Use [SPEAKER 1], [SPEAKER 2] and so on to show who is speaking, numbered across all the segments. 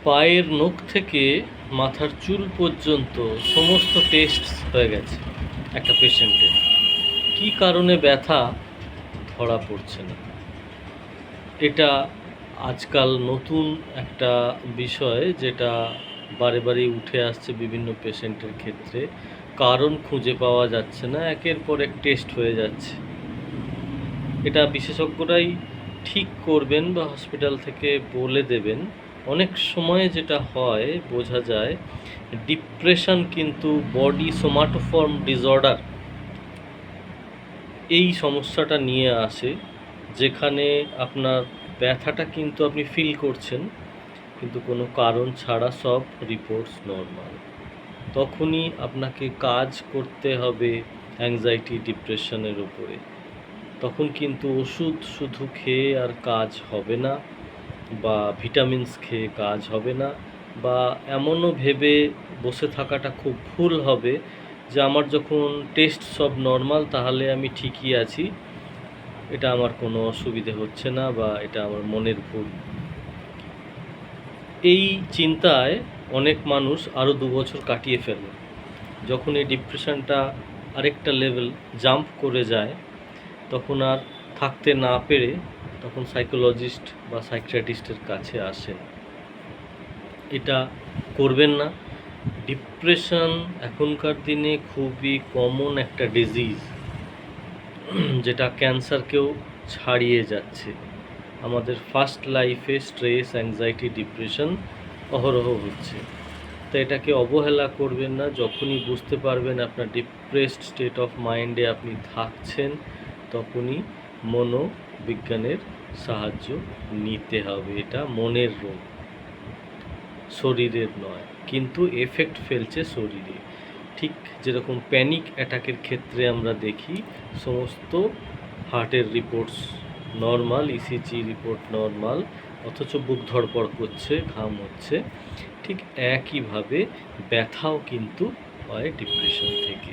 [SPEAKER 1] পায়ের নখ থেকে মাথার চুল পর্যন্ত সমস্ত টেস্ট হয়ে গেছে একটা পেশেন্টের। কী কারণে ব্যথা ধরা পড়ছে না, এটা আজকাল নতুন একটা বিষয় যেটা বারে বারেই উঠে আসছে বিভিন্ন পেশেন্টের ক্ষেত্রে। কারণ খুঁজে পাওয়া যাচ্ছে না, একের পর এক টেস্ট হয়ে যাচ্ছে। এটা বিশেষজ্ঞরাই ঠিক করবেন বা হসপিটাল থেকে বলে দেবেন। অনেক সময় যেটা হয় বোঝা যায়, ডিপ্রেশন কিন্তু বডি সোমাটোফর্ম ডিসঅর্ডার এই সমস্যাটা নিয়ে আসে, যেখানে আপনার ব্যথাটা কিন্তু আপনি ফিল করছেন, কিন্তু কোনো কারণ ছাড়া সব রিপোর্টস নর্মাল। তখনই আপনাকে কাজ করতে হবে অ্যাংজাইটি ডিপ্রেশনের উপরে। তখন কিন্তু ওষুধ শুধু খেয়ে আর কাজ হবে না, বা ভিটামিনস খেয়ে কাজ হবে না, বা এমনও ভেবে বসে থাকাটা খুব ভুল হবে যে আমার যখন টেস্ট সব নর্মাল তাহলে আমি ঠিকই আছি, এটা আমার কোনো অসুবিধে হচ্ছে না, বা এটা আমার মনের ভুল। এই চিন্তায় অনেক মানুষ আরও 2 বছর কাটিয়ে ফেলে। যখন এই ডিপ্রেশনটা আরেকটা লেভেল জাম্প করে যায়, তখন আর থাকতে না পেরে তখন সাইকোলজিস্ট বা সাইকিয়াট্রিস্টের কাছে আসেন। এটা করবেন না। ডিপ্রেশন এখনকার দিনে খুবই কমন একটা ডিজিজ, যেটা ক্যান্সারকেও ছাড়িয়ে যাচ্ছে। আমাদের ফার্স্ট লাইফে স্ট্রেস, অ্যাংজাইটি, ডিপ্রেশন অহরহ হচ্ছে। তো এটাকে অবহেলা করবেন না। যখনই বুঝতে পারবেন আপনার ডিপ্রেসড স্টেট অফ মাইন্ডে আপনি থাকছেন, তখনই মনোবিজ্ঞানের সাহায্য নিতে হবে। এটা মনের রোগ, শরীরের নয়, কিন্তু এফেক্ট ফেলছে শরীরে। ঠিক যেরকম প্যানিক অ্যাটাকের ক্ষেত্রে আমরা দেখি সমস্ত হার্টের reports normal, ECG report normal, অথচ বুক ধড়পড় করছে, ঘাম হচ্ছে। ঠিক একইভাবে ব্যথাও কিন্তু হয় ডিপ্রেশন থেকে।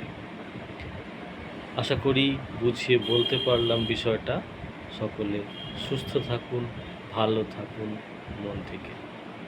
[SPEAKER 1] আশা করি বুঝিয়ে বলতে পারলাম বিষয়টা। সকলে সুস্থ থাকুন, ভালো থাকুন মন থেকে।